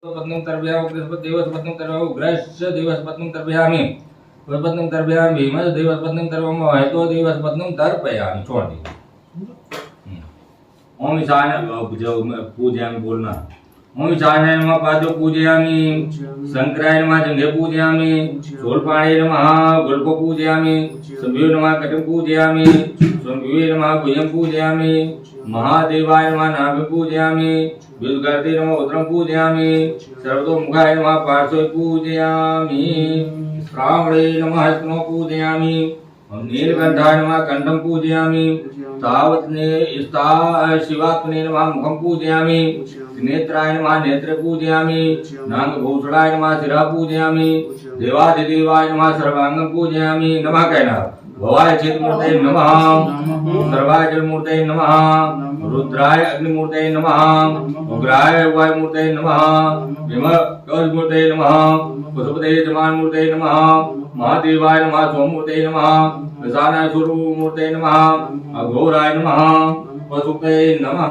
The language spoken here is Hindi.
पत्नं तर्पयामि बृहस्पतिदेवस्य तर्पयामि उग्रस्य देवस्य पत्नं तर्पयामि पत्नं तर्पयामि भीमस्य देवस्य पत्नं तर्पयामि हेतो देवस्य पत्नं तर्पयामि। छोड़ दी। ओम ईशान पूजयामि बोलना। ओम ईशानाय नमः पादो पूजयामि शंकराय नमः जंघे पूजयामि शूलपाणे नमः गुल्प पूजयामि शंभवे नमः कटं पूजयामि शंभवे नमः भुजं पूजयामि महादेवाय नमः नाभि पूजयामि विद्गर्ते नमः उदरं पूजयामि सर्वतोमुखाय नमः पार्श्वे पूजयामि श्रावणे नमः स्तनो पूजयामि नीलकंठाय नमः कंठं पूजयामि शिवात्मने नमः मुखं पूजयामि नेत्राय नमः नेत्रे पूजयामि नागभूषणाय नमः शिरः पूजयामि देवादिदेवाय नमः सर्वांगं पूजयामि। नमः कहना। भवाय चित्तमूर्तये नमः सर्वाय जलमूर्तये नमः रुद्राय अग्निमूर्तये नमः उग्राय वायुमूर्तये नमः भीमकवचमूर्तये नमः पशुपतये जमानमूर्तये नमः महादेवाय नमः सोममूर्तये नमः ईशानाय सूर्यमूर्तये नमः अघोराय नमः पशुपतये नमः।